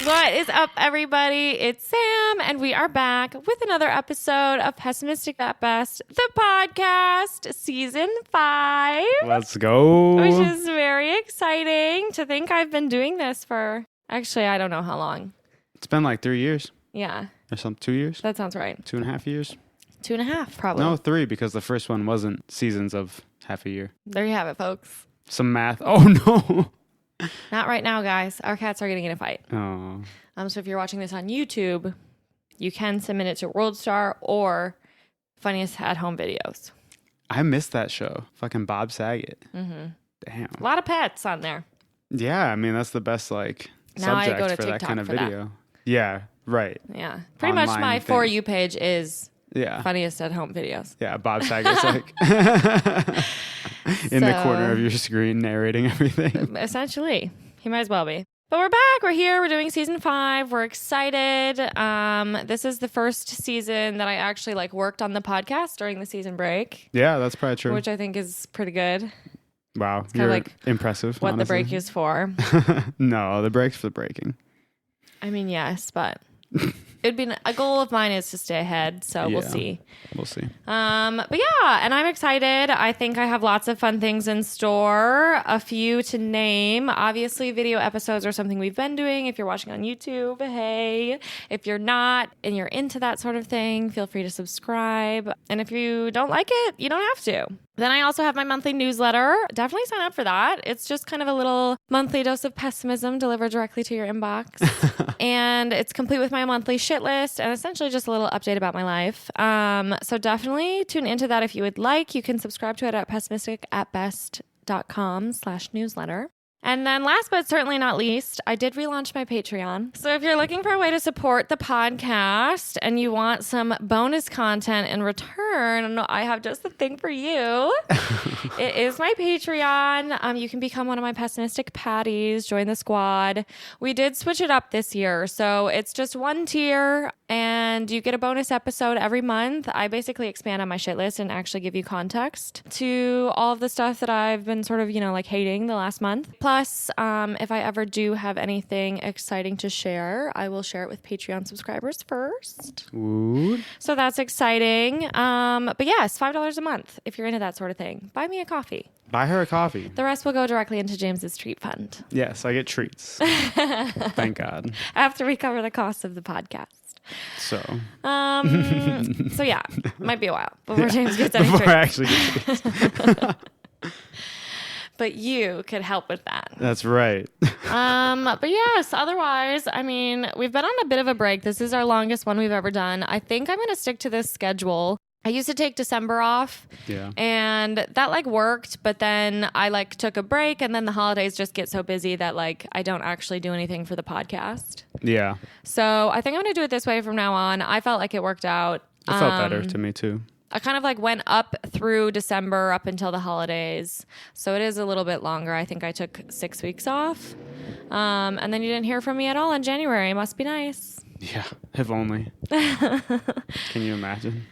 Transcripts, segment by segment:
What is up, everybody? It's Sam, and we are back with another episode of Pessimistic at Best, the podcast, season 5. Let's go. Which is very exciting to think I've been doing this for, actually, I don't know how long. It's been like 3 years. Yeah. Or some 2 years. That sounds right. 2.5 years. 2.5, probably. No, 3, because the first one wasn't seasons of half a year. There you have it, folks. Some math. Oh, no. Not right now, guys. Our cats are getting in a fight. Oh. So if you're watching this on YouTube, you can submit it to WorldStar or Funniest at Home Videos. I missed that show. Fucking Bob Saget. Mm-hmm. Damn. A lot of pets on there. Yeah, I mean, that's the best, like, now subject I go to for TikTok that kind of for video. that. Yeah, right. Yeah. Pretty much my thing. For You page is Yeah. Funniest at Home Videos. Yeah, Bob Saget's like in the corner of your screen narrating everything. Essentially. He might as well be. But we're back. We're here. We're doing season 5. We're excited. This is the first season that I actually worked on the podcast during the season break. Yeah, that's probably true. Which I think is pretty good. Wow, you're impressive. What honestly. the break is for. No, the break's for breaking. I mean, yes, but it'd be a goal of mine is to stay ahead, so we'll see. We'll see. But yeah, and I'm excited. I think I have lots of fun things in store. A few to name. Obviously, video episodes are something we've been doing. If you're watching on YouTube, hey. If you're not and you're into that sort of thing, feel free to subscribe. And if you don't like it, you don't have to. Then I also have my monthly newsletter. Definitely sign up for that. It's just kind of a little monthly dose of pessimism delivered directly to your inbox. And it's complete with my monthly shit list and essentially just a little update about my life. So definitely tune into that if you would like. You can subscribe to it at pessimisticatbest.com/newsletter. And then last but certainly not least, I did relaunch my Patreon. So if you're looking for a way to support the podcast and you want some bonus content in return, I have just the thing for you. It is my Patreon. You can become one of my pessimistic patties, join the squad. We did switch it up this year. So it's just one tier and you get a bonus episode every month. I basically expand on my shit list and actually give you context to all of the stuff that I've been sort of, hating the last month. Plus, if I ever do have anything exciting to share, I will share it with Patreon subscribers first. Ooh. So that's exciting. But yes, $5 a month if you're into that sort of thing. Buy me a coffee. Buy her a coffee. The rest will go directly into James's treat fund. Yes, I get treats. Thank God. After we cover the cost of the podcast. So yeah, might be a while before James gets any before treats. I actually get treats. But you could help with that. That's right. But yes, otherwise, I mean, we've been on a bit of a break. This is our longest one we've ever done. I think I'm going to stick to this schedule. I used to take December off. Yeah. And that worked, but then I took a break and then the holidays just get so busy that I don't actually do anything for the podcast. Yeah. So I think I'm going to do it this way from now on. I felt like it worked out. It felt better to me too. I kind of went up through December up until the holidays. So it is a little bit longer. I think I took 6 weeks off. And then you didn't hear from me at all in January. It must be nice. Yeah, if only. Can you imagine?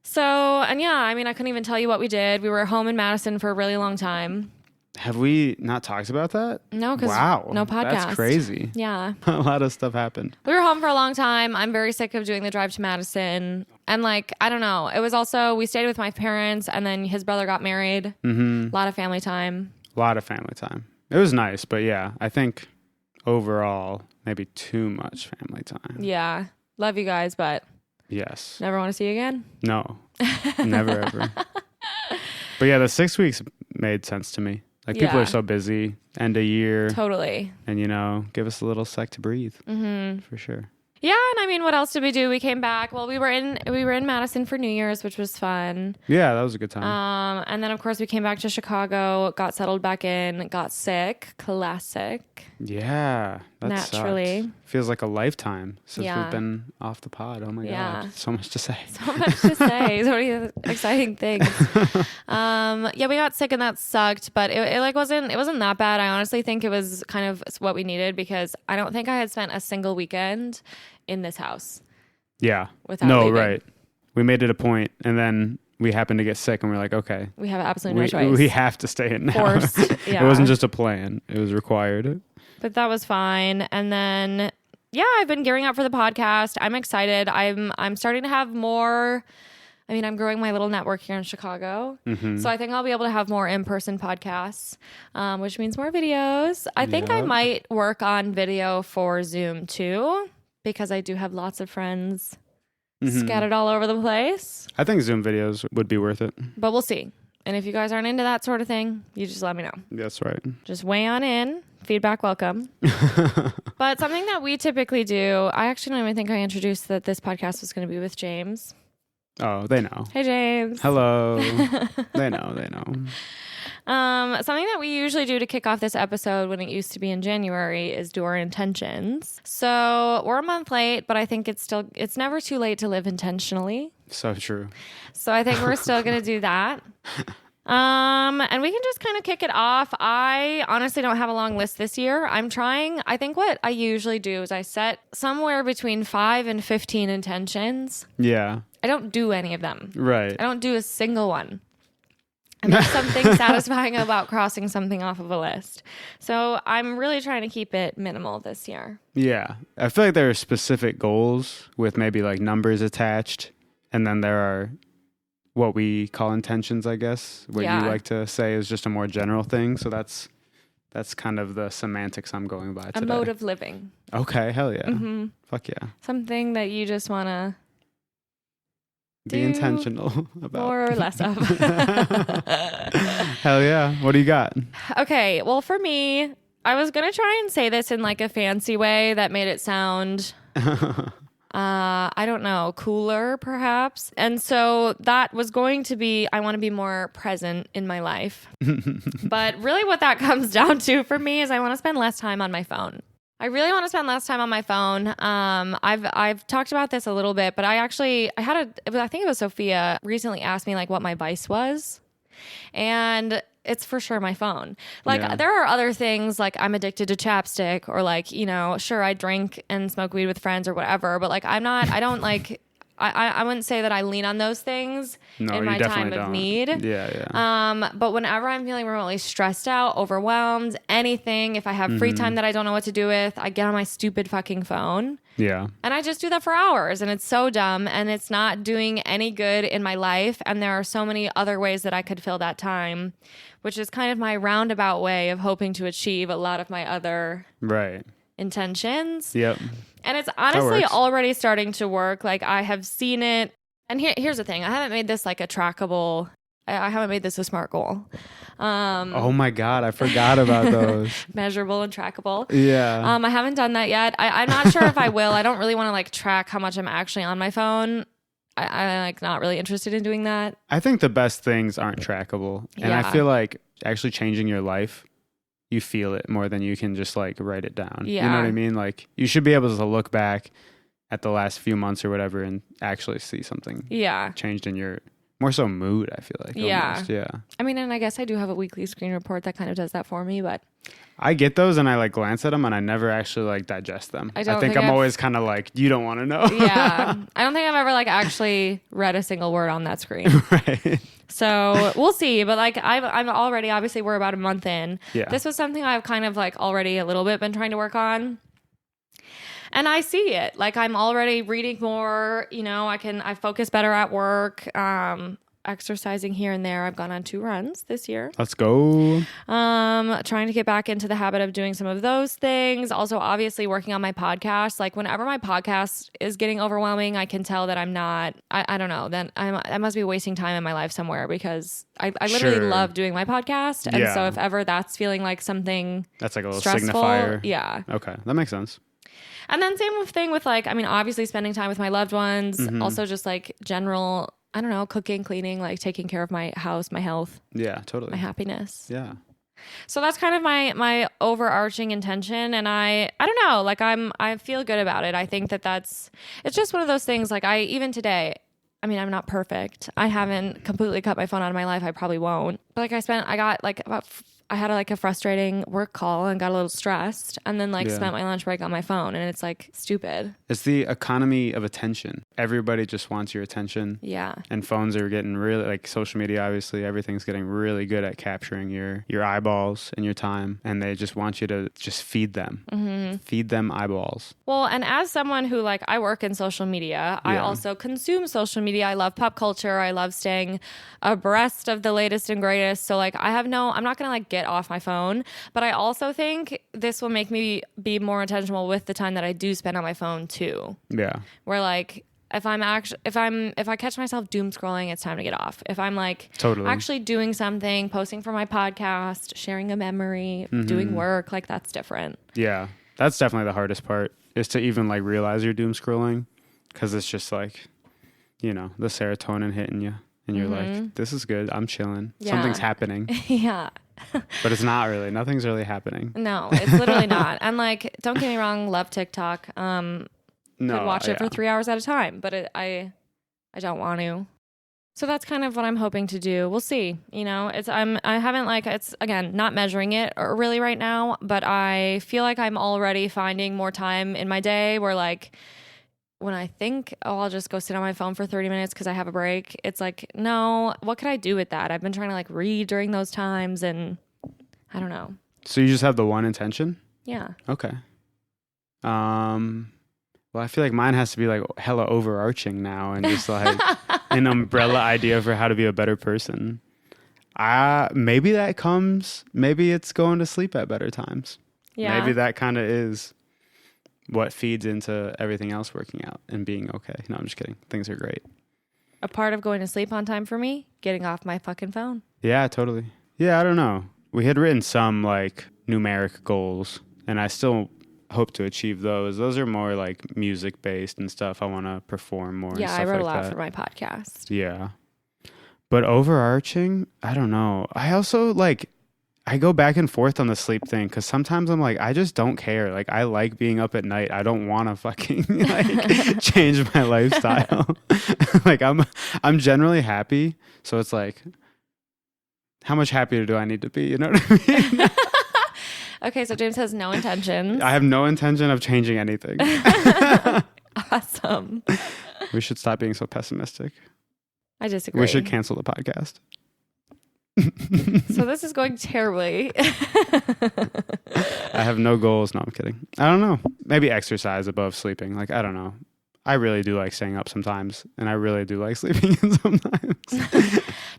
So, and yeah, I mean, I couldn't even tell you what we did. We were home in Madison for a really long time. Have we not talked about that? No, because no podcast. That's crazy. Yeah. A lot of stuff happened. We were home for a long time. I'm very sick of doing the drive to Madison. And I don't know. It was also, we stayed with my parents and then his brother got married. Mm-hmm. A lot of family time. A lot of family time. It was nice, but yeah, I think overall, maybe too much family time. Yeah. Love you guys, but yes. Never want to see you again? No. Never ever. But yeah, the 6 weeks made sense to me. People are so busy, end of year. Totally. And, give us a little sec to breathe. Mm-hmm. For sure. Yeah, and I mean, what else did we do? We came back. Well, we were in Madison for New Year's, which was fun. Yeah, that was a good time. And then of course we came back to Chicago, got settled back in, got sick. Classic. Yeah, that naturally sucked. Feels like a lifetime since we've been off the pod. Oh my god, so much to say. So much to say. So many exciting things. Yeah, we got sick and that sucked, but it wasn't that bad. I honestly think it was kind of what we needed because I don't think I had spent a single weekend in this house. Yeah. Without leaving. Right. we made it a point, and then we happened to get sick, and we're like, okay, we have absolutely no choice. We have to stay in now. Forced. Yeah. It wasn't just a plan; it was required. But that was fine. And then, yeah, I've been gearing up for the podcast. I'm excited. I'm starting to have more. I mean, I'm growing my little network here in Chicago. So I think I'll be able to have more in-person podcasts, which means more videos. I think I might work on video for Zoom too, because I do have lots of friends scattered all over the place. I think Zoom videos would be worth it. But we'll see. And if you guys aren't into that sort of thing, you just let me know. That's right. Just weigh on in. Feedback welcome. But something that we typically do, I actually don't even think I introduced that this podcast was going to be with James. Oh, they know. Hey, James. Hello. They know. Something that we usually do to kick off this episode when it used to be in January is do our intentions. So we're a month late, but I think it's never too late to live intentionally. So true. So I think we're still going to do that. And we can just kind of kick it off. I honestly don't have a long list this year. I think what I usually do is I set somewhere between 5 and 15 intentions. Yeah. I don't do any of them. Right. I don't do a single one. And there's something satisfying about crossing something off of a list. So I'm really trying to keep it minimal this year. Yeah. I feel like there are specific goals with maybe like numbers attached. And then there are what we call intentions, I guess. What you like to say is just a more general thing. So that's kind of the semantics I'm going by today. A mode of living. Okay. Hell yeah. Fuck yeah. Something that you just want to be intentional about. More or less of. Hell yeah. What do you got? Okay. Well, for me, I was going to try and say this in like a fancy way that made it sound, I don't know, cooler perhaps. And so that was going to be, I want to be more present in my life. But really what that comes down to for me is I want to spend less time on my phone. I really want to spend less time on my phone. I've talked about this a little bit, but I think it was Sophia recently asked me like what my vice was. And it's for sure my phone. Like there are other things like I'm addicted to chapstick or like, sure I drink and smoke weed with friends or whatever, but like I wouldn't say that I lean on those things in my time of need. Yeah. But whenever I'm feeling remotely stressed out, overwhelmed, anything, if I have free time that I don't know what to do with, I get on my stupid fucking phone. Yeah. And I just do that for hours and it's so dumb and it's not doing any good in my life. And there are so many other ways that I could fill that time, which is kind of my roundabout way of hoping to achieve a lot of my other intentions. Yep. And it's honestly already starting to work. Like I have seen it. And here's the thing. I haven't made this like a trackable. I haven't made this a SMART goal. Oh my God. I forgot about those. Measurable and trackable. Yeah. I haven't done that yet. I'm not sure if I will. I don't really want to like track how much I'm actually on my phone. I'm like not really interested in doing that. I think the best things aren't trackable. And I feel like actually changing your life, you feel it more than you can just like write it down. Yeah. You know what I mean? Like you should be able to look back at the last few months or whatever and actually see something changed in your more so mood, I feel like. Almost. Yeah. I mean, and I guess I do have a weekly screen report that kind of does that for me, but I get those and I like glance at them and I never actually like digest them. I think I'm always kind of like, you don't want to know. Yeah. I don't think I've ever like actually read a single word on that screen. Right. So we'll see. But like I'm already, obviously we're about a month in. Yeah. This was something I've kind of like already a little bit been trying to work on. And I see it. Like I'm already reading more, I focus better at work. Exercising here and there. I've gone on 2 runs this year. Let's go. Trying to get back into the habit of doing some of those things. Also, obviously working on my podcast. Like whenever my podcast is getting overwhelming, I can tell that I'm not, I don't know, then I must be wasting time in my life somewhere because I literally love doing my podcast. And so if ever that's feeling like something that's like a little stressful, signifier. Yeah. Okay. That makes sense. And then same thing with like, I mean, obviously spending time with my loved ones, also just like general, I don't know, cooking, cleaning, like taking care of my house, my health. Yeah, totally. My happiness. Yeah. So that's kind of my overarching intention. And I don't know, like I feel good about it. I think it's just one of those things. Like even today, I mean, I'm not perfect. I haven't completely cut my phone out of my life. I probably won't. But like I got like about I had like a frustrating work call and got a little stressed and then like spent my lunch break on my phone, and it's like stupid. It's the economy of attention. Everybody just wants your attention. Yeah. And phones are getting really, like social media, obviously, everything's getting really good at capturing your eyeballs and your time. And they just want you to just feed them. Mm-hmm. Feed them eyeballs. Well, and as someone who like, I work in social media, I also consume social media. I love pop culture. I love staying abreast of the latest and greatest. So like I'm not going to like get off my phone, but I also think this will make me be more intentional with the time that I do spend on my phone too. Yeah. Where like, if I catch myself doom scrolling, it's time to get off. If I'm like actually doing something, posting for my podcast, sharing a memory, doing work, like that's different. Yeah. That's definitely the hardest part, is to even like realize you're doom scrolling, because it's just like, you know, the serotonin hitting you and you're like, this is good. I'm chilling. Yeah. Something's happening. Yeah. But it's not really. Nothing's really happening. No, it's literally not. And like, don't get me wrong, love TikTok. No, could watch it for 3 hours at a time, but I don't want to. So that's kind of what I'm hoping to do. We'll see. You know, I haven't like, it's again, not measuring it really right now, but I feel like I'm already finding more time in my day where like, when I think, I'll just go sit on my phone for 30 minutes because I have a break. It's like, no, what could I do with that? I've been trying to like read during those times, and I don't know. So you just have the one intention? Yeah. Okay. Well, I feel like mine has to be like hella overarching now, and just like an umbrella idea for how to be a better person. Maybe it's going to sleep at better times. Yeah. Maybe that kind of is what feeds into everything else working out and being okay. No, I'm just kidding. Things are great. A part of going to sleep on time for me, getting off my fucking phone. Yeah, totally. Yeah, I don't know. We had written some like numeric goals, and I still hope to achieve those. Those are more like music based and stuff. I want to perform more. Yeah, and stuff I wrote like a lot that for my podcast. Yeah. But overarching, I don't know. I also like, I go back and forth on the sleep thing, because sometimes I'm like, I just don't care. Like, I like being up at night. I don't want to fucking like change my lifestyle. Like I'm generally happy. So it's like, how much happier do I need to be? You know what I mean? Okay, so James has no intentions. I have no intention of changing anything. Awesome. We should stop being so pessimistic. I disagree. We should cancel the podcast. So this is going terribly. I have no goals. No, I'm kidding. I don't know. Maybe exercise above sleeping. Like, I don't know. I really do like staying up sometimes, and I really do like sleeping in sometimes.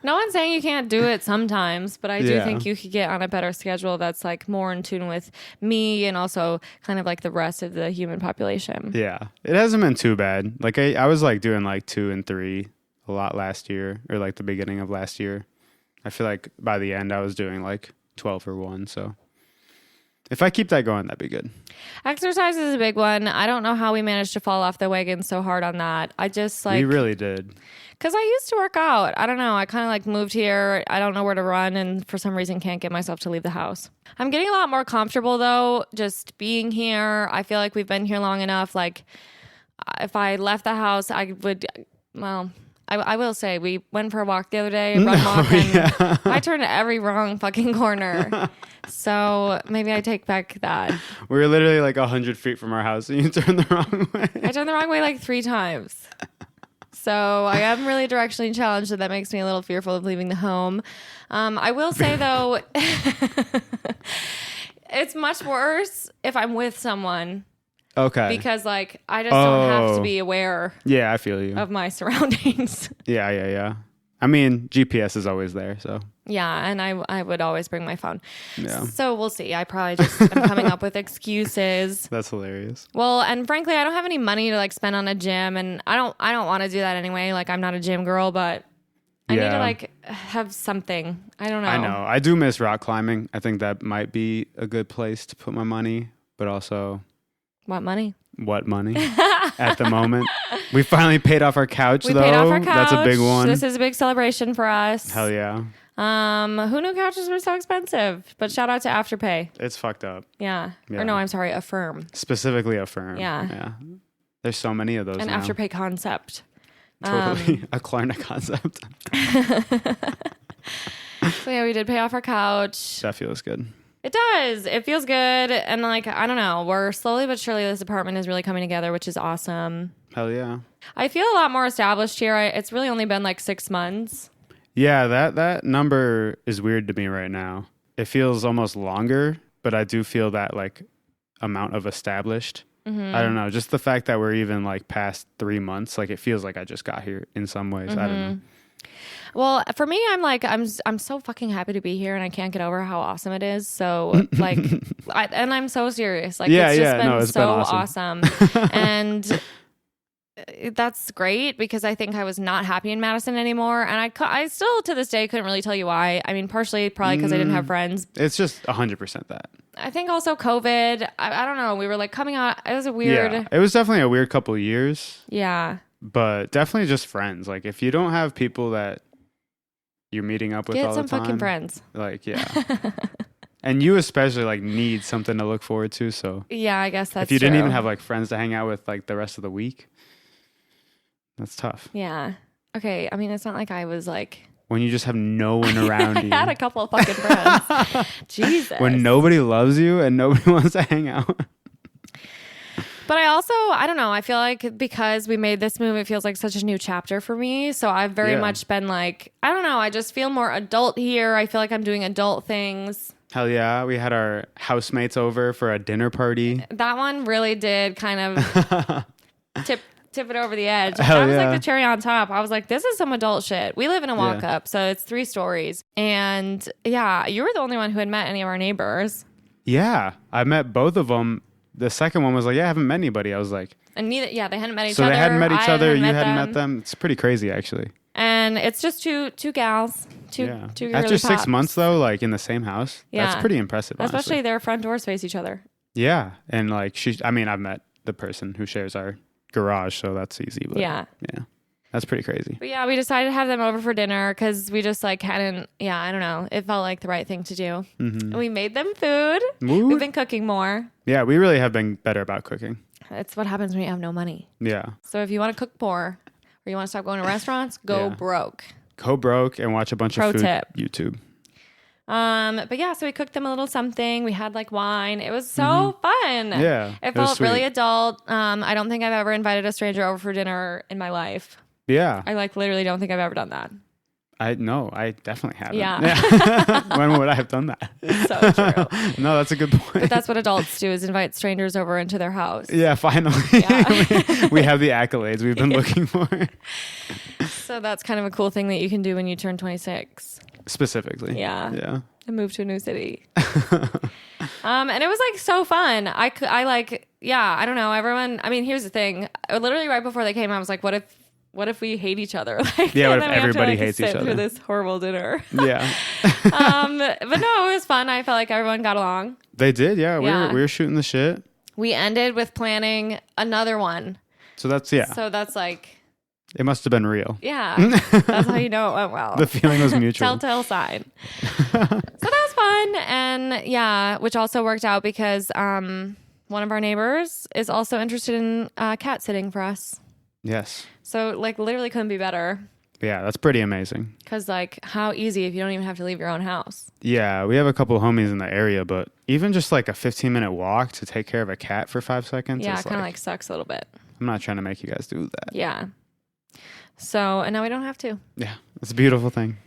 No one's saying you can't do it sometimes, but I do think you could get on a better schedule that's like more in tune with me and also kind of like the rest of the human population. Yeah. It hasn't been too bad. Like I was like doing like 2 and 3 a lot last year, or like the beginning of last year. I feel like by the end I was doing like 12 or 1. So if I keep that going, that'd be good. Exercise is a big one. I don't know how we managed to fall off the wagon so hard on that. I just like... We really did. Because I used to work out. I don't know. I kind of like moved here. I don't know where to run, and for some reason can't get myself to leave the house. I'm getting a lot more comfortable though, just being here. I feel like we've been here long enough. Like if I left the house, I would... Well... I will say, we went for a walk the other day, and I turned every wrong fucking corner. So maybe I take back that. We were literally like 100 feet from our house, and you turned the wrong way. I turned the wrong way like 3 times. So I am really directionally challenged, and that makes me a little fearful of leaving the home. I will say, though, it's much worse if I'm with someone. Okay. Because, like, I just don't have to be aware I feel you. of my surroundings. Yeah. I mean, GPS is always there, so. Yeah, and I would always bring my phone. Yeah. So we'll see. I probably just am coming up with excuses. That's hilarious. Well, and frankly, I don't have any money to, like, spend on a gym, and I don't want to do that anyway. Like, I'm not a gym girl, but I need to, like, have something. I don't know. I know. I do miss rock climbing. I think that might be a good place to put my money, but also... What money? At the moment. We finally paid off our couch, We paid off our couch. That's a big one. This is a big celebration for us. Hell yeah. Who knew couches were so expensive? But shout out to Afterpay. It's fucked up. Yeah. Or no, I'm sorry, Affirm. Specifically Affirm. Yeah. There's so many of those An now. Afterpay concept. Totally. A Klarna concept. So yeah, we did pay off our couch. That feels good. It does. It feels good. And like, I don't know, we're slowly but surely, this apartment is really coming together, which is awesome. Hell yeah. I feel a lot more established here. It's really only been like 6 months. Yeah, that number is weird to me right now. It feels almost longer, but I do feel that like amount of established. Mm-hmm. I don't know. Just the fact that we're even like past 3 months, like it feels like I just got here in some ways. Mm-hmm. I don't know. Well, for me, I'm so fucking happy to be here, and I can't get over how awesome it is. So like, and I'm so serious. Like, it's just been so awesome. And that's great because I think I was not happy in Madison anymore. And I still to this day couldn't really tell you why. I mean, partially probably because I didn't have friends. It's just 100% that. I think also COVID. I don't know. We were like coming out. It was a weird. Yeah, it was definitely a weird couple of years. Yeah. But definitely just friends. Like if you don't have people that you're meeting up with all the time. Get some fucking friends. Like, yeah. And you especially like need something to look forward to. So yeah, I guess that's if you didn't even have like friends to hang out with like the rest of the week, that's tough. Yeah. Okay. I mean, it's not like I was like. When you just have no one around you. I had a couple of fucking friends. Jesus. When nobody loves you and nobody wants to hang out. But I don't know. I feel like because we made this move, it feels like such a new chapter for me. So I've very much been like, I don't know. I just feel more adult here. I feel like I'm doing adult things. Hell yeah. We had our housemates over for a dinner party. That one really did kind of tip it over the edge. Hell that was yeah. like the cherry on top. I was like, this is some adult shit. We live in a walk up, so it's 3 stories. And yeah, you were the only one who had met any of our neighbors. Yeah. I met both of them. The second one was like, yeah, I haven't met anybody. I was like... And they hadn't met each other. So they hadn't met each other. You hadn't them. met them. It's pretty crazy, actually. And it's just two gals. Two After 6 months, though, like in the same house, that's pretty impressive, especially honestly. their front doors face each other. Yeah. And like, I've met the person who shares our garage, so that's easy. But yeah. That's pretty crazy. But yeah, we decided to have them over for dinner because we just like hadn't, I don't know. It felt like the right thing to do. Mm-hmm. And we made them food. Woo. We've been cooking more. Yeah, we really have been better about cooking. It's what happens when you have no money. Yeah. So if you want to cook more or you want to stop going to restaurants, go broke. Go broke and watch a bunch of food tip. YouTube. But yeah, so we cooked them a little something. We had like wine. It was so fun. Yeah. It felt really adult. I don't think I've ever invited a stranger over for dinner in my life. Yeah. I like literally don't think I've ever done that. I definitely haven't. Yeah. When would I have done that? So true. No, that's a good point. But that's what adults do is invite strangers over into their house. Yeah, finally. Yeah. we have the accolades we've been looking for. So that's kind of a cool thing that you can do when you turn 26. Specifically. Yeah. Yeah. And move to a new city. And it was like so fun. I don't know. Everyone, I mean, here's the thing. Literally right before they came, I was like, what if we hate each other? Like, yeah, what if everybody hates each other? Through this horrible dinner. Yeah. But no, it was fun. I felt like everyone got along. They did, yeah. We were shooting the shit. We ended with planning another one. So that's like... It must have been real. Yeah. That's how you know it went well. The feeling was mutual. Telltale sign. So that was fun. And yeah, which also worked out because one of our neighbors is also interested in cat sitting for us. Yes. So like literally couldn't be better. Yeah, that's pretty amazing. Because like how easy if you don't even have to leave your own house. Yeah, we have a couple of homies in the area, but even just like a 15-minute walk to take care of a cat for 5 seconds. Yeah, it kind of like sucks a little bit. I'm not trying to make you guys do that. Yeah. So, and now we don't have to. Yeah, it's a beautiful thing.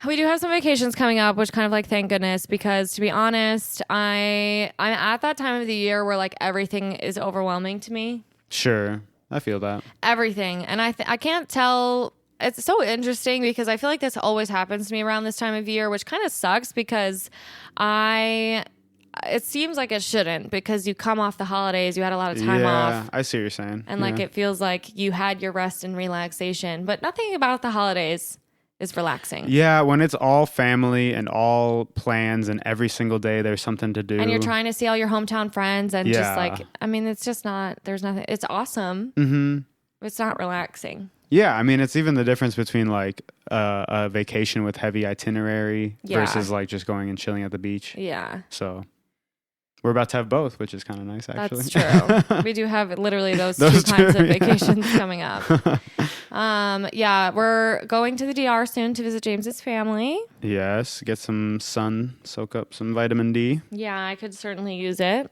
We do have some vacations coming up, which kind of like, thank goodness, because to be honest, I'm at that time of the year where like everything is overwhelming to me. Sure. I feel that. Everything. And I can't tell. It's so interesting because I feel like this always happens to me around this time of year, which kind of sucks because it seems like it shouldn't because you come off the holidays, you had a lot of time off. Yeah, I see what you're saying. And like it feels like you had your rest and relaxation, but nothing about the holidays is relaxing. Yeah, when it's all family and all plans and every single day there's something to do. And you're trying to see all your hometown friends and just like, I mean, it's just not, there's nothing, it's awesome. Mm-hmm. It's not relaxing. Yeah, I mean, it's even the difference between like a vacation with heavy itinerary versus like just going and chilling at the beach. Yeah. So... We're about to have both, which is kind of nice, actually. That's true. We do have literally those two kinds of vacations coming up. Yeah, we're going to the DR soon to visit James's family. Yes, get some sun, soak up some vitamin D. Yeah, I could certainly use it.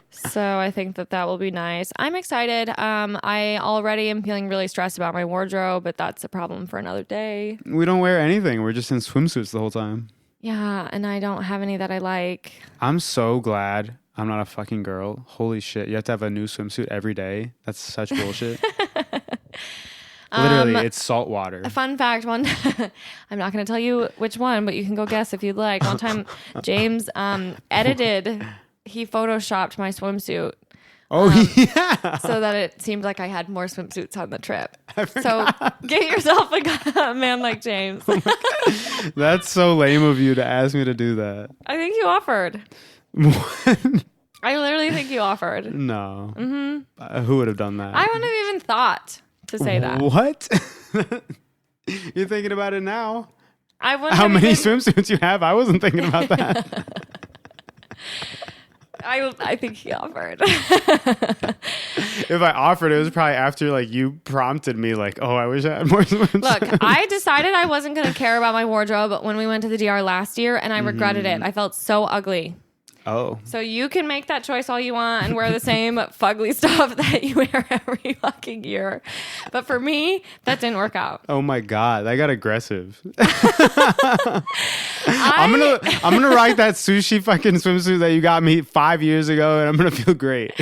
So I think that will be nice. I'm excited. I already am feeling really stressed about my wardrobe, but that's a problem for another day. We don't wear anything. We're just in swimsuits the whole time. Yeah, and I don't have any that I like. I'm so glad I'm not a fucking girl. Holy shit. You have to have a new swimsuit every day. That's such bullshit. Literally, it's salt water. A fun fact, I'm not going to tell you which one, but you can go guess if you'd like. One time, James he photoshopped my swimsuit. Oh, yeah. So that it seemed like I had more swimsuits on the trip. So get yourself a man like James. Oh, that's so lame of you to ask me to do that. I think you offered. What? I literally think you offered. No. Mm-hmm. Who would have done that? I wouldn't have even thought to say that. What? You're thinking about it now. I wouldn't. How many swimsuits you have? I wasn't thinking about that. I think he offered. If I offered, it was probably after like you prompted me, like, "Oh, I wish I had more swimsuits." Look, I decided I wasn't going to care about my wardrobe when we went to the DR last year, and I regretted it. I felt so ugly. Oh. So you can make that choice all you want and wear the same fugly stuff that you wear every fucking year. But for me, that didn't work out. Oh my God, that got aggressive. I'm gonna rock that sushi fucking swimsuit that you got me 5 years ago, and I'm gonna feel great.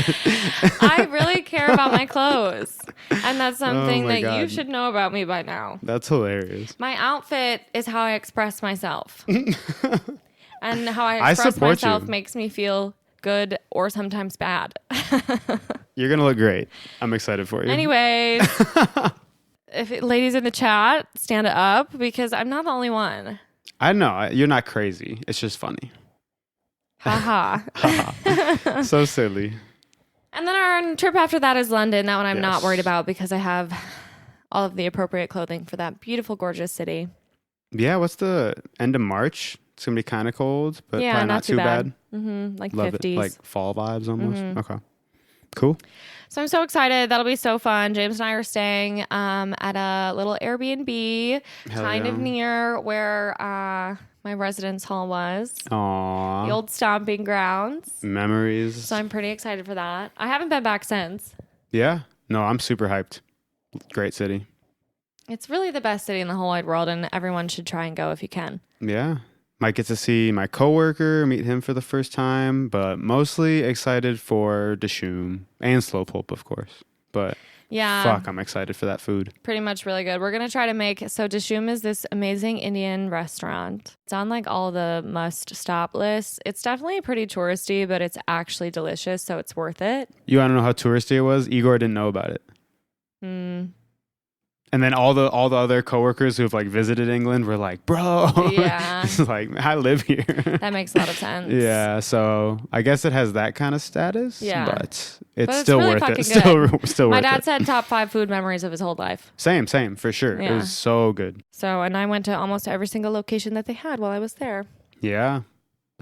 I really care about my clothes, and that's something that God. you should know about me by now. That's hilarious. My outfit is how I express myself. And how I express myself makes me feel good or sometimes bad. You're going to look great. I'm excited for you. Anyways, ladies in the chat, stand up because I'm not the only one. I know. You're not crazy. It's just funny. Haha. So silly. And then our trip after that is London. That one I'm not worried about because I have all of the appropriate clothing for that beautiful, gorgeous city. Yeah, what's the end of March? It's going to be kind of cold, but probably not too bad. Mm-hmm. Like Love 50s. It. Like fall vibes almost. Mm-hmm. Okay. Cool. So I'm so excited. That'll be so fun. James and I are staying at a little Airbnb kind of near where my residence hall was. Aww. The old stomping grounds. Memories. So I'm pretty excited for that. I haven't been back since. Yeah. No, I'm super hyped. Great city. It's really the best city in the whole wide world, and everyone should try and go if you can. Yeah. Might get to see my coworker, meet him for the first time, but mostly excited for Dishoom and Slow Pulp, of course. But fuck, I'm excited for that food. Pretty much really good. We're going to try to make... So Dishoom is this amazing Indian restaurant. It's on like all the must-stop lists. It's definitely pretty touristy, but it's actually delicious, so it's worth it. You want to know how touristy it was? Igor didn't know about it. And then all the other coworkers who've like visited England were like, bro, it's like, I live here. That makes a lot of sense. Yeah, so I guess it has that kind of status. Yeah, but it's still really worth it. Still My worth dad it. said top 5 food memories of his whole life. Same, for sure. Yeah. It was so good. So, and I went to almost every single location that they had while I was there. Yeah.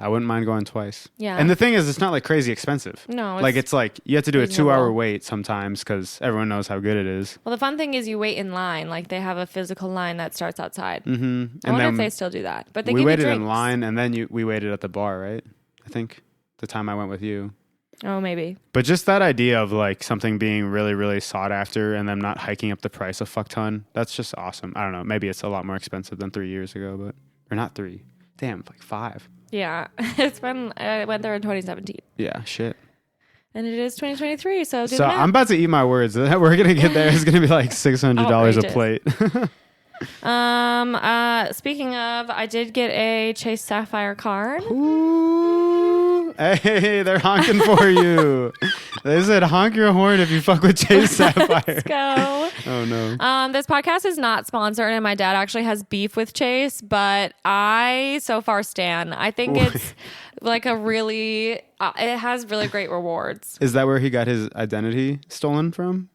I wouldn't mind going twice. Yeah. And the thing is, it's not like crazy expensive. No. It's like you have to do a 2-hour wait sometimes because everyone knows how good it is. Well, the fun thing is you wait in line. Like they have a physical line that starts outside. Mm-hmm. I wonder if they still do that. But they we give waited you drinks. in line and then we waited at the bar, right? I think the time I went with you. Oh, maybe. But just that idea of like something being really, really sought after and them not hiking up the price a fuck ton. That's just awesome. I don't know. Maybe it's a lot more expensive than 3 years ago, but or not 3. Damn, like 5. Yeah, it's been. I went there in 2017. Yeah, shit. And it is 2023, so I'm about to eat my words. We're gonna get there. It's gonna be like $600 a plate. Speaking of, I did get a Chase Sapphire card. Ooh, hey, they're honking for you. They said honk your horn if you fuck with Chase Sapphire. Let's go. Oh no. This podcast is not sponsored, and my dad actually has beef with Chase, but I so far stan. I think it's like a really. It has really great rewards. Is that where he got his identity stolen from?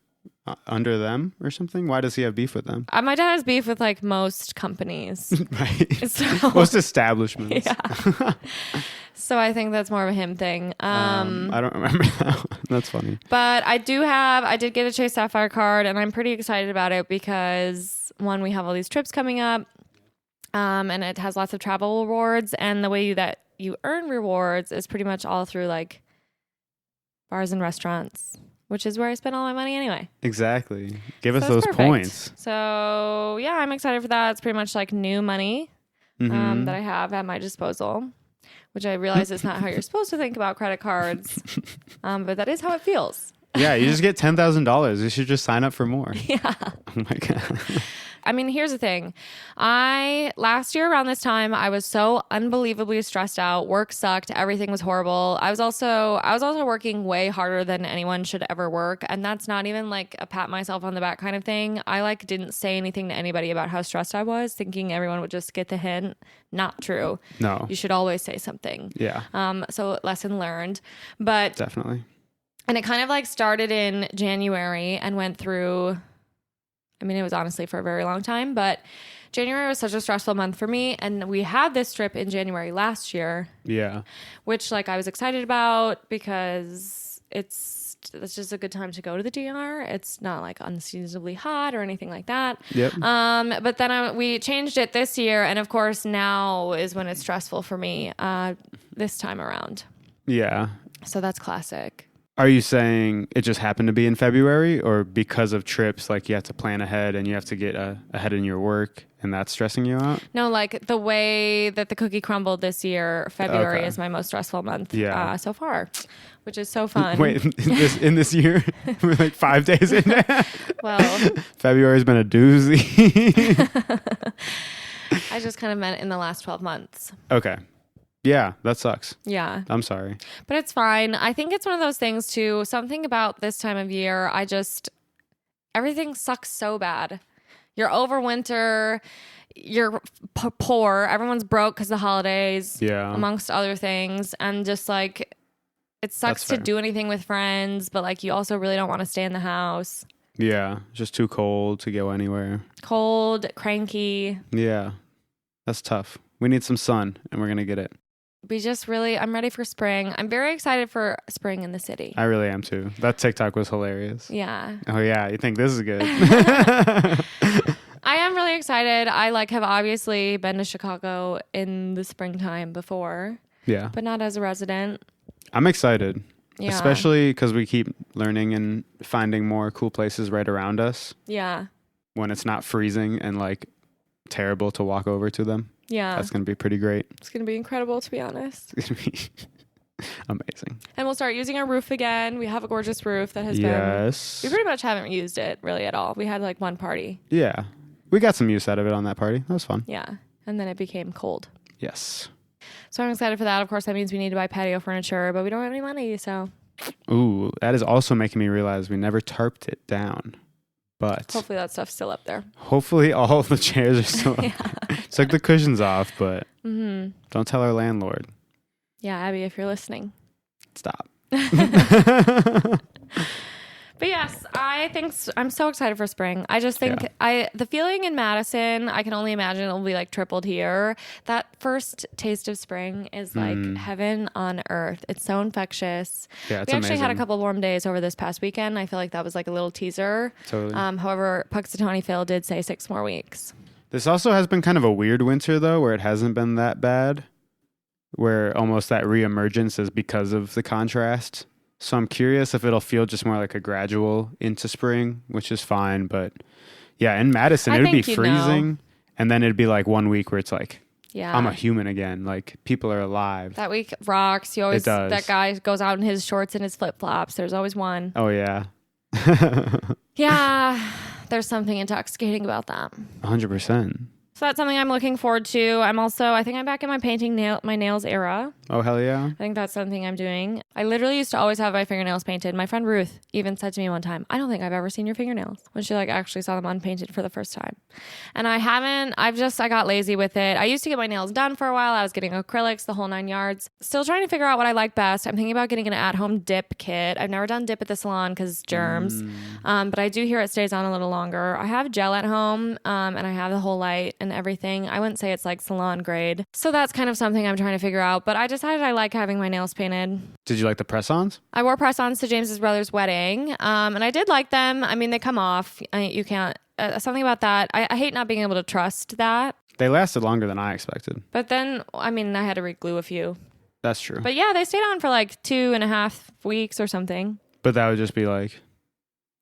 under them or something? Why does he have beef with them? My dad has beef with like most companies. Right. So, most establishments. Yeah. So I think that's more of a him thing. I don't remember that one. That's funny. But I did get a Chase Sapphire card, and I'm pretty excited about it because, one, we have all these trips coming up, and it has lots of travel rewards, and the way that you earn rewards is pretty much all through like bars and restaurants, which is where I spend all my money anyway. Exactly. Give us those points. So yeah, I'm excited for that. It's pretty much like new money that I have at my disposal, which I realize is not how you're supposed to think about credit cards, but that is how it feels. Yeah, you just get $10,000. You should just sign up for more. Yeah. Oh my God. I mean, here's the thing. Last year around this time, I was so unbelievably stressed out. Work sucked. Everything was horrible. I was also working way harder than anyone should ever work. And that's not even like a pat myself on the back kind of thing. I like didn't say anything to anybody about how stressed I was, thinking everyone would just get the hint. Not true. No. You should always say something. Yeah. So lesson learned. But definitely. And it kind of like started in January and went through, I mean, it was honestly for a very long time, but January was such a stressful month for me. And we had this trip in January last year. Yeah. Which like I was excited about because it's just a good time to go to the DR. It's not like unseasonably hot or anything like that. Yep. But then we changed it this year. And of course now is when it's stressful for me this time around. Yeah. So that's classic. Are you saying it just happened to be in February, or because of trips, like you have to plan ahead and you have to get ahead in your work and that's stressing you out? No, like the way that the cookie crumbled this year, February is my most stressful month so far, which is so fun. Wait, in this year? We're like 5 days in. Well, February's been a doozy. I just kind of meant in the last 12 months. Okay. Yeah, that sucks. Yeah. I'm sorry. But it's fine. I think it's one of those things too. Something about this time of year, everything sucks so bad. You're over winter, you're poor, everyone's broke because of the holidays, amongst other things. And just like, it sucks to do anything with friends, but like you also really don't want to stay in the house. Yeah, just too cold to go anywhere. Cold, cranky. Yeah, that's tough. We need some sun and we're going to get it. I'm ready for spring. I'm very excited for spring in the city. I really am too. That TikTok was hilarious. Yeah. Oh yeah, you think this is good? I am really excited. I have obviously been to Chicago in the springtime before. Yeah. But not as a resident. I'm excited. Yeah. Especially because we keep learning and finding more cool places right around us. Yeah. When it's not freezing and like terrible to walk over to them. Yeah. That's going to be pretty great. It's going to be incredible, to be honest. It's going to be amazing. And we'll start using our roof again. We have a gorgeous roof that has been... We pretty much haven't used it really at all. We had like one party. Yeah. We got some use out of it on that party. That was fun. Yeah. And then it became cold. Yes. So I'm excited for that. Of course, that means we need to buy patio furniture, but we don't have any money, so... Ooh, that is also making me realize we never tarped it down. But hopefully that stuff's still up there. Hopefully all of the chairs are still up there. Took the cushions off, but don't tell our landlord. Yeah, Abby, if you're listening. Stop. But yes, I'm so excited for spring. I just think the feeling in Madison, I can only imagine it'll be like tripled here. That first taste of spring is like heaven on earth. It's so infectious. Yeah, it's amazing. Had a couple of warm days over this past weekend. I feel like that was like a little teaser. Totally. However, Puxatawny Phil did say 6 more weeks. This also has been kind of a weird winter though, where it hasn't been that bad, where almost that reemergence is because of the contrast. So I'm curious if it'll feel just more like a gradual into spring, which is fine. But yeah, in Madison, it would be freezing. And then it'd be like 1 week where it's like, I'm a human again. Like people are alive. That week rocks. You always, that guy goes out in his shorts and his flip flops. There's always one. Oh yeah. Yeah. There's something intoxicating about that. 100%. So that's something I'm looking forward to. I think I'm back in my painting my nails era. Oh, hell yeah. I think that's something I'm doing. I literally used to always have my fingernails painted. My friend Ruth even said to me one time, I don't think I've ever seen your fingernails, when she like actually saw them unpainted for the first time. And I got lazy with it. I used to get my nails done for a while. I was getting acrylics, the whole 9 yards. Still trying to figure out what I like best. I'm thinking about getting an at-home dip kit. I've never done dip at the salon because germs. But I do hear it stays on a little longer. I have gel at home, and I have the whole light and everything. I wouldn't say it's like salon grade. So that's kind of something I'm trying to figure out. But I decided I like having my nails painted. Did you like the press-ons? I wore press-ons to James's brother's wedding, and I did like them. I mean, they come off. You can't. Something about that. I hate not being able to trust that. They lasted longer than I expected. But then, I mean, I had to re-glue a few. That's true. But yeah, they stayed on for like 2.5 weeks or something. But that would just be like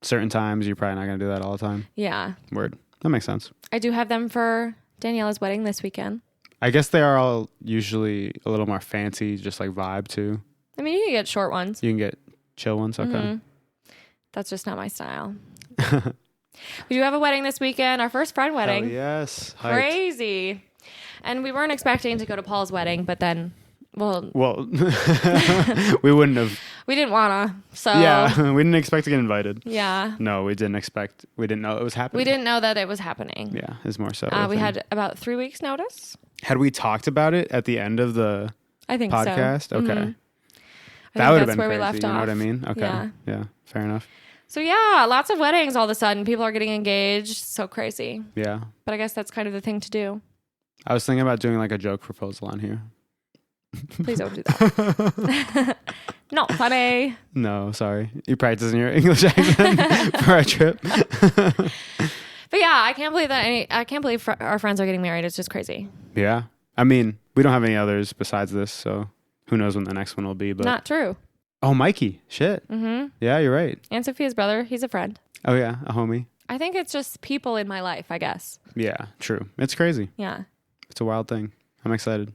certain times. You're probably not going to do that all the time. Yeah. Word. That makes sense. I do have them for Daniela's wedding this weekend. I guess they are all usually a little more fancy, just like vibe too. I mean, you can get short ones. You can get chill ones. Okay. Mm-hmm. That's just not my style. We do have a wedding this weekend. Our first friend wedding. Oh, yes. Hyped. Crazy. And we weren't expecting to go to Paul's wedding, but then, well, we wouldn't have. We didn't wanna. So yeah, we didn't expect to get invited. Yeah. No, we didn't expect. We didn't know it was happening. We didn't know that it was happening. Yeah, it's more so. We had about 3 weeks notice. Had we talked about it at the end of the I think podcast? So. Okay. Mm-hmm. That would have been where crazy. We left you know off. what I mean? Okay. Yeah. Fair enough. So yeah, lots of weddings all of a sudden. People are getting engaged. So crazy. Yeah. But I guess that's kind of the thing to do. I was thinking about doing like a joke proposal on here. Please don't do that. Not funny. No, sorry. You're practicing your English accent for our trip. But yeah, I can't believe our friends are getting married. It's just crazy. Yeah. I mean, we don't have any others besides this, so who knows when the next one will be. But not true. Oh, Mikey. Shit. Mm-hmm. Yeah, you're right. And Sophia's brother. He's a friend. Oh, yeah. A homie. I think it's just people in my life, I guess. Yeah, true. It's crazy. Yeah. It's a wild thing. I'm excited.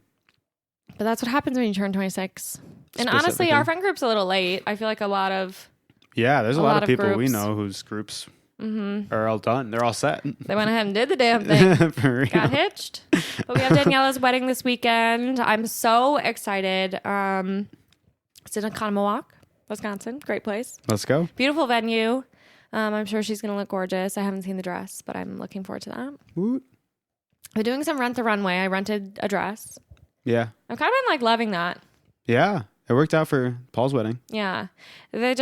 But that's what happens when you turn 26. And honestly, our friend group's a little late. I feel like a lot of... Yeah, there's a lot of people groups. we know whose groups are all done. They're all set. They went ahead and did the damn thing. For real. Got hitched. But we have Daniela's wedding this weekend. I'm so excited. It's in Oconomowoc, Wisconsin. Great place. Let's go. Beautiful venue. I'm sure she's going to look gorgeous. I haven't seen the dress, but I'm looking forward to that. Woot. We're doing some Rent the Runway. I rented a dress. Yeah. I've kind of been like loving that. Yeah. It worked out for Paul's wedding. Yeah. I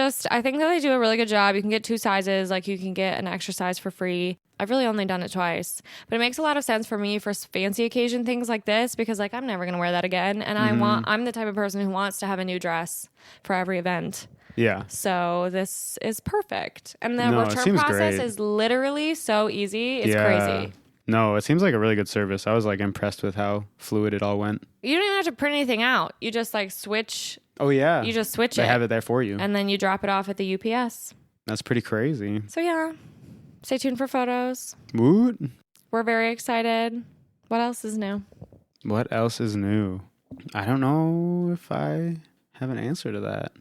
think that they do a really good job. You can get 2 sizes. Like you can get an extra size for free. I've really only done it twice, but it makes a lot of sense for me for fancy occasion things like this because like I'm never going to wear that again. And I'm the type of person who wants to have a new dress for every event. Yeah. So this is perfect. And the return process great. is literally so easy. It's crazy. No, it seems like a really good service. I was like impressed with how fluid it all went. You don't even have to print anything out. You just like switch. Oh, yeah. You just switch They have it there for you. And then you drop it off at the UPS. That's pretty crazy. So yeah, stay tuned for photos. Woot. We're very excited. What else is new? What else is new? I don't know if I have an answer to that.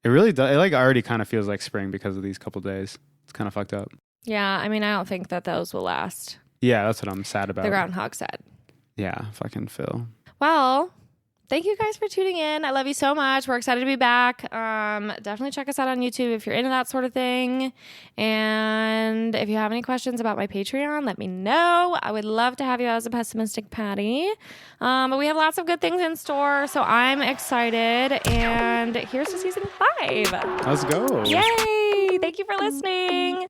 It really does. It like already kind of feels like spring because of these couple days. It's kind of fucked up. Yeah, I mean, I don't think that those will last. Yeah, that's what I'm sad about. The groundhog said. Yeah, fucking Phil. Well, thank you guys for tuning in. I love you so much. We're excited to be back. Definitely check us out on YouTube if you're into that sort of thing. And if you have any questions about my Patreon, let me know. I would love to have you as a pessimistic Patty. But we have lots of good things in store, so I'm excited. And here's to season 5. Let's go. Yay! Thank you for listening.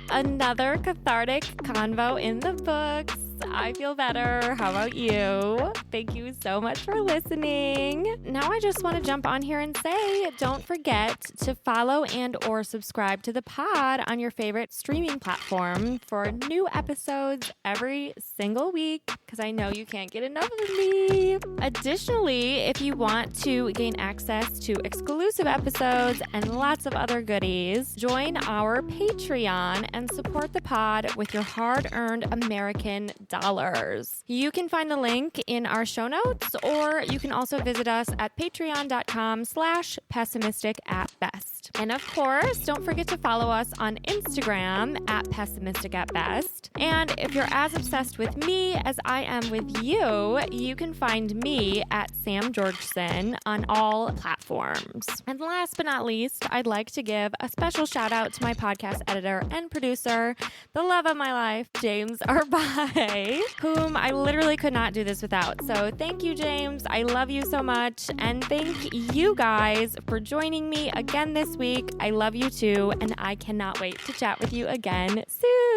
Another cathartic convo in the books. I feel better. How about you? Thank you so much for listening. Now I just want to jump on here and say, don't forget to follow and or subscribe to the pod on your favorite streaming platform for new episodes every single week, because I know you can't get enough of me. Additionally, if you want to gain access to exclusive episodes and lots of other goodies, join our Patreon and support the pod with your hard-earned American You can find the link in our show notes, or you can also visit us at patreon.com/pessimistic@best. And of course, don't forget to follow us on Instagram at pessimistic@best. And if you're as obsessed with me as I am with you, you can find me at Sam Georgeson on all platforms. And last but not least, I'd like to give a special shout out to my podcast editor and producer, the love of my life, James Arbai, whom I literally could not do this without. So thank you, James. I love you so much. And thank you guys for joining me again this week. I love you too, and I cannot wait to chat with you again soon.